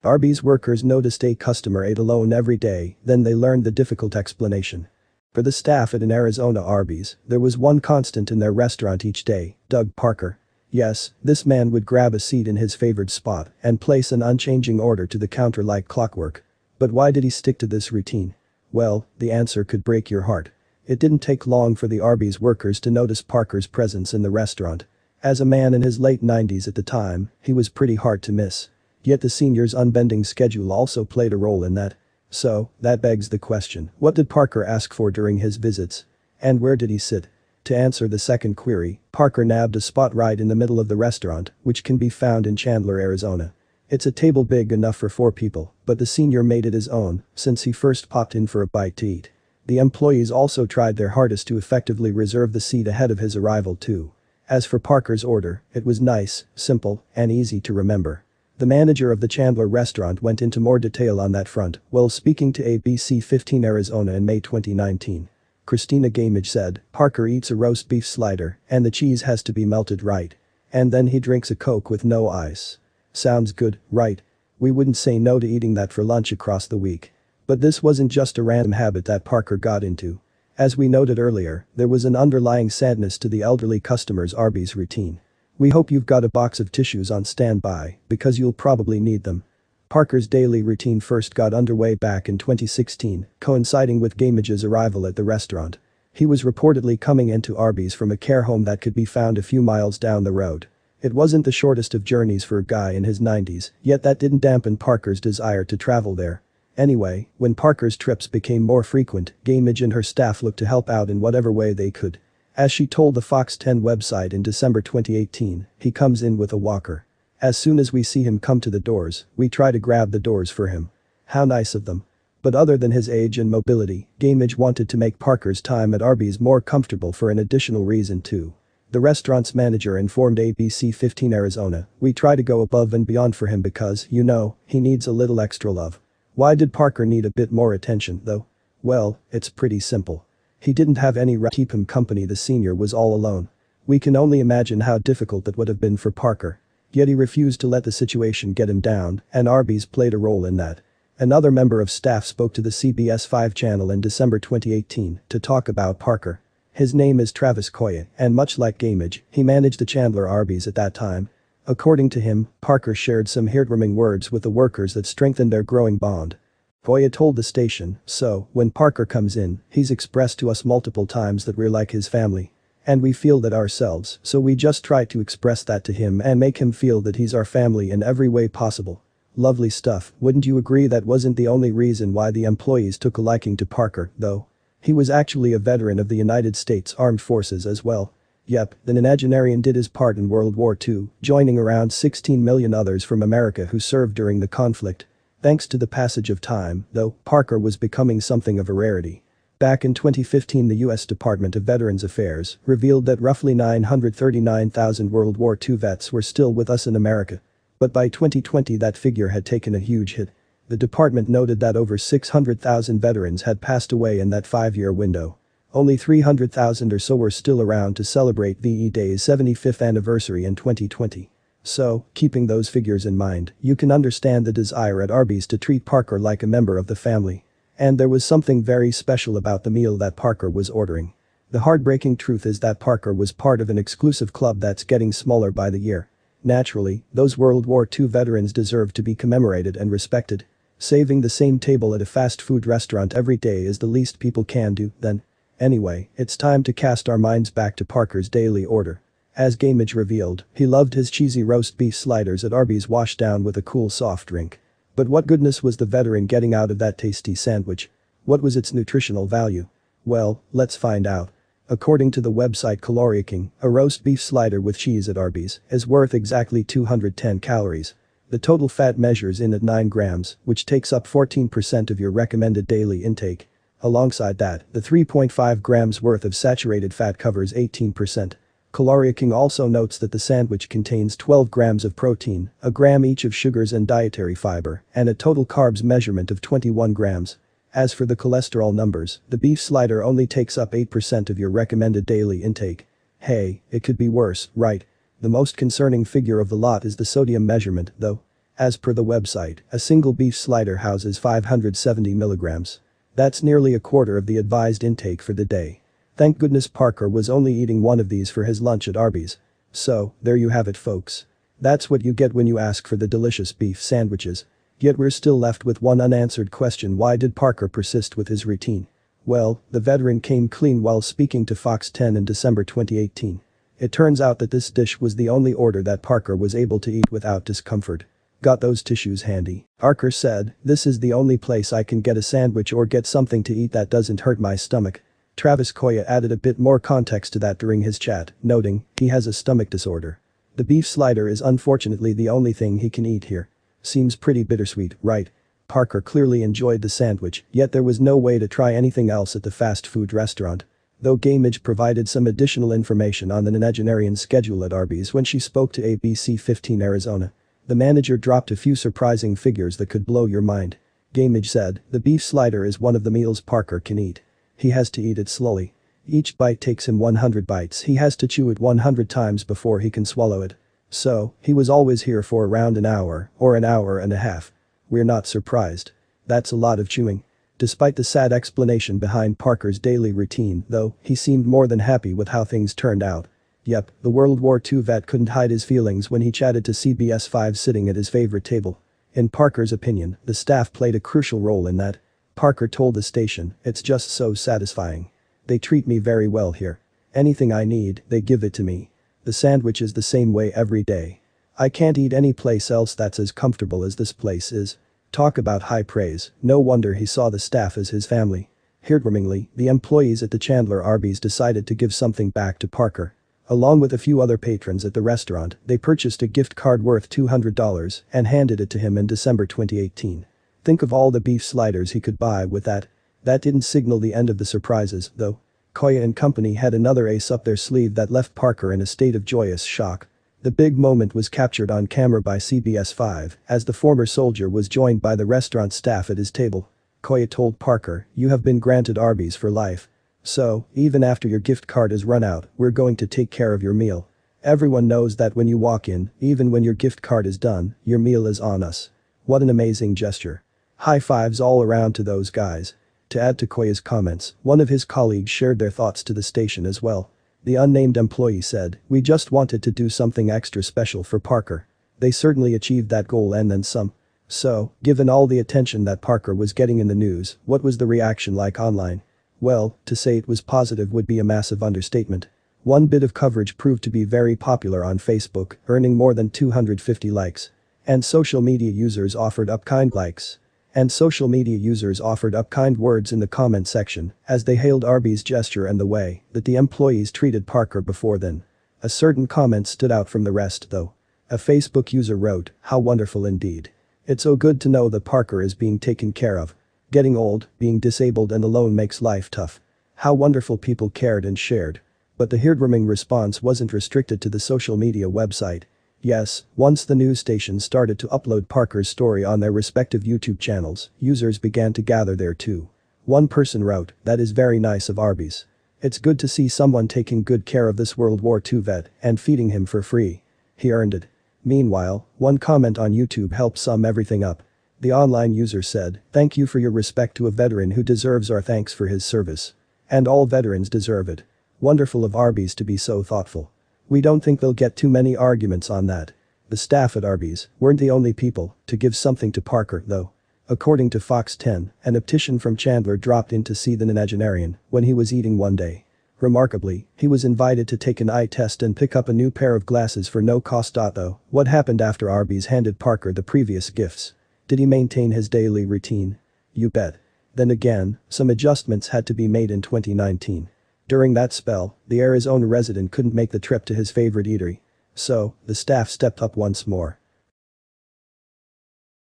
Arby's workers noticed a customer ate alone every day, then they learned the difficult explanation. For the staff at an Arizona Arby's, there was one constant in their restaurant each day: Doug Parker. Yes, this man would grab a seat in his favored spot and place an unchanging order to the counter like clockwork. But why did he stick to this routine? Well, the answer could break your heart. It didn't take long for the Arby's workers to notice Parker's presence in the restaurant. As a man in his late 90s at the time, he was pretty hard to miss. Yet the senior's unbending schedule also played a role in that. So, that begs the question, what did Parker ask for during his visits? And where did he sit? To answer the second query, Parker nabbed a spot right in the middle of the restaurant, which can be found in Chandler, Arizona. It's a table big enough for 4 people, but the senior made it his own since he first popped in for a bite to eat. The employees also tried their hardest to effectively reserve the seat ahead of his arrival too. As for Parker's order, it was nice, simple, and easy to remember. The manager of the Chandler restaurant went into more detail on that front while speaking to ABC 15 Arizona in May 2019. Christina Gamage said, "Parker eats a roast beef slider, and the cheese has to be melted right. And then he drinks a Coke with no ice. Sounds good, right? We wouldn't say no to eating that for lunch across the week." But this wasn't just a random habit that Parker got into. As we noted earlier, there was an underlying sadness to the elderly customer's Arby's routine. We hope you've got a box of tissues on standby, because you'll probably need them. Parker's daily routine first got underway back in 2016, coinciding with Gamage's arrival at the restaurant. He was reportedly coming into Arby's from a care home that could be found a few miles down the road. It wasn't the shortest of journeys for a guy in his 90s, yet that didn't dampen Parker's desire to travel there. Anyway, when Parker's trips became more frequent, Gamage and her staff looked to help out in whatever way they could. As she told the Fox 10 website in December 2018, he comes in with a walker. As soon as we see him come to the doors, we try to grab the doors for him. How nice of them. But other than his age and mobility, Gamage wanted to make Parker's time at Arby's more comfortable for an additional reason too. The restaurant's manager informed ABC 15 Arizona, "We try to go above and beyond for him because, you know, he needs a little extra love." Why did Parker need a bit more attention, though? Well, it's pretty simple. He didn't have any right to keep him company. The senior was all alone. We can only imagine how difficult that would have been for Parker. Yet he refused to let the situation get him down, and Arby's played a role in that. Another member of staff spoke to the CBS 5 channel in December 2018 to talk about Parker. His name is Travis Koya, and much like Gamage, he managed the Chandler Arby's at that time. According to him, Parker shared some heartwarming words with the workers that strengthened their growing bond. Koya told the station, "So, when Parker comes in, he's expressed to us multiple times that we're like his family. And we feel that ourselves, so we just try to express that to him and make him feel that he's our family in every way possible." Lovely stuff, wouldn't you agree? That wasn't the only reason why the employees took a liking to Parker, though. He was actually a veteran of the United States Armed Forces as well. Yep, the nonagenarian did his part in World War II, joining around 16 million others from America who served during the conflict. Thanks to the passage of time, though, Parker was becoming something of a rarity. Back in 2015, the U.S. Department of Veterans Affairs revealed that roughly 939,000 World War II vets were still with us in America. But by 2020 that figure had taken a huge hit. The department noted that over 600,000 veterans had passed away in that 5-year window. Only 300,000 or so were still around to celebrate VE Day's 75th anniversary in 2020. So, keeping those figures in mind, you can understand the desire at Arby's to treat Parker like a member of the family. And there was something very special about the meal that Parker was ordering. The heartbreaking truth is that Parker was part of an exclusive club that's getting smaller by the year. Naturally, those World War II veterans deserve to be commemorated and respected. Saving the same table at a fast food restaurant every day is the least people can do, then. Anyway, it's time to cast our minds back to Parker's daily order. As Gamage revealed, he loved his cheesy roast beef sliders at Arby's washed down with a cool soft drink. But what goodness was the veteran getting out of that tasty sandwich? What was its nutritional value? Well, let's find out. According to the website clockwork, a roast beef slider with cheese at Arby's is worth exactly 210 calories. The total fat measures in at 9 grams, which takes up 14% of your recommended daily intake. Alongside that, the 3.5 grams worth of saturated fat covers 18%. Clockwork also notes that the sandwich contains 12 grams of protein, a gram each of sugars and dietary fiber, and a total carbs measurement of 21 grams. As for the cholesterol numbers, the beef slider only takes up 8% of your recommended daily intake. Hey, it could be worse, right? The most concerning figure of the lot is the sodium measurement, though. As per the website, a single beef slider houses 570 milligrams. That's nearly a quarter of the advised intake for the day. Thank goodness Parker was only eating one of these for his lunch at Arby's. So, there you have it folks. That's what you get when you ask for the delicious beef sandwiches. Yet we're still left with one unanswered question: why did Parker persist with his routine? Well, the veteran came clean while speaking to Fox 10 in December 2018. It turns out that this dish was the only order that Parker was able to eat without discomfort. Got those tissues handy? Parker said, "This is the only place I can get a sandwich or get something to eat that doesn't hurt my stomach." Travis Koya added a bit more context to that during his chat, noting, he has a stomach disorder. The beef slider is unfortunately the only thing he can eat here. Seems pretty bittersweet, right? Parker clearly enjoyed the sandwich, yet there was no way to try anything else at the fast food restaurant. Though Gamage provided some additional information on the nonagenarian schedule at Arby's when she spoke to ABC 15 Arizona. The manager dropped a few surprising figures that could blow your mind. Gamage said, the beef slider is one of the meals Parker can eat. He has to eat it slowly. Each bite takes him 100 bites. He has to chew it 100 times before he can swallow it. So, he was always here for around an hour, or an hour and a half. We're not surprised. That's a lot of chewing. Despite the sad explanation behind Parker's daily routine, though, he seemed more than happy with how things turned out. Yep, the World War II vet couldn't hide his feelings when he chatted to CBS 5 sitting at his favorite table. In Parker's opinion, the staff played a crucial role in that. Parker told the station, "It's just so satisfying. They treat me very well here. Anything I need, they give it to me. The sandwich is the same way every day. I can't eat any place else that's as comfortable as this place is." Talk about high praise, no wonder he saw the staff as his family. Heartwarmingly, the employees at the Chandler Arby's decided to give something back to Parker. Along with a few other patrons at the restaurant, they purchased a gift card worth $200 and handed it to him in December 2018. Think of all the beef sliders he could buy with that. That didn't signal the end of the surprises, though. Koya and company had another ace up their sleeve that left Parker in a state of joyous shock. The big moment was captured on camera by CBS 5 as the former soldier was joined by the restaurant staff at his table. Koya told Parker, "You have been granted Arby's for life. So, even after your gift card is run out, we're going to take care of your meal. Everyone knows that when you walk in, even when your gift card is done, your meal is on us." What an amazing gesture. High fives all around to those guys. To add to Koya's comments, one of his colleagues shared their thoughts to the station as well. The unnamed employee said, "We just wanted to do something extra special for Parker. They certainly achieved that goal and then some." So, given all the attention that Parker was getting in the news, what was the reaction like online? Well, to say it was positive would be a massive understatement. One bit of coverage proved to be very popular on Facebook, earning more than 250 likes. And social media users offered up kind likes. And social media users offered up kind words in the comment section as they hailed Arby's gesture and the way that the employees treated Parker before then. A certain comment stood out from the rest though. A Facebook user wrote, "How wonderful indeed. It's so good to know that Parker is being taken care of. Getting old, being disabled and alone makes life tough. How wonderful people cared and shared." But the heartwarming response wasn't restricted to the social media website. Yes, once the news stations started to upload Parker's story on their respective YouTube channels, users began to gather there too. One person wrote, "That is very nice of Arby's. It's good to see someone taking good care of this World War II vet and feeding him for free. He earned it." Meanwhile, one comment on YouTube helped sum everything up. The online user said, "Thank you for your respect to a veteran who deserves our thanks for his service. And all veterans deserve it. Wonderful of Arby's to be so thoughtful. We don't think they'll get too many arguments on that." The staff at Arby's weren't the only people to give something to Parker though. According to Fox 10, an optician from Chandler dropped in to see the nonagenarian when he was eating one day. Remarkably, he was invited to take an eye test and pick up a new pair of glasses for no cost. Though, what happened after Arby's handed Parker the previous gifts? Did he maintain his daily routine? You bet. Then again, some adjustments had to be made in 2019. During that spell, the Arizona resident couldn't make the trip to his favorite eatery. So, the staff stepped up once more.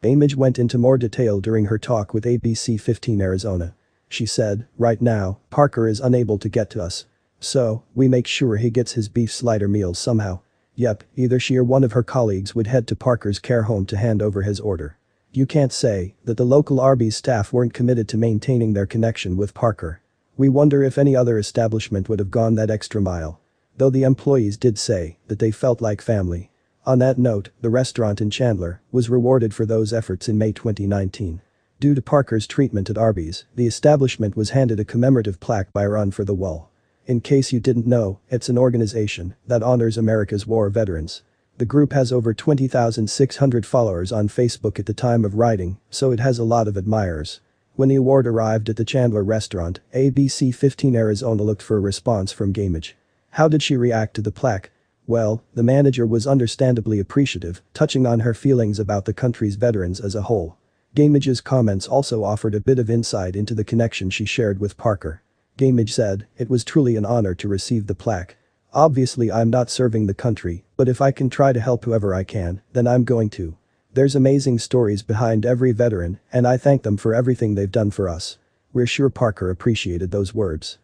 Amage went into more detail during her talk with ABC 15 Arizona. She said, "Right now, Parker is unable to get to us. So, we make sure he gets his beef slider meals somehow." Yep, either she or one of her colleagues would head to Parker's care home to hand over his order. You can't say that the local Arby's staff weren't committed to maintaining their connection with Parker. We wonder if any other establishment would have gone that extra mile. Though the employees did say that they felt like family. On that note, the restaurant in Chandler was rewarded for those efforts in May 2019. Due to Parker's treatment at Arby's, the establishment was handed a commemorative plaque by Run for the Wall. In case you didn't know, it's an organization that honors America's war veterans. The group has over 20,600 followers on Facebook at the time of writing, so it has a lot of admirers. When the award arrived at the Chandler restaurant, ABC 15 Arizona looked for a response from Gamage. How did she react to the plaque? Well, the manager was understandably appreciative, touching on her feelings about the country's veterans as a whole. Gamage's comments also offered a bit of insight into the connection she shared with Parker. Gamage said, "It was truly an honor to receive the plaque. Obviously I'm not serving the country, but if I can try to help whoever I can, then I'm going to. There's amazing stories behind every veteran, and I thank them for everything they've done for us." We're sure Parker appreciated those words.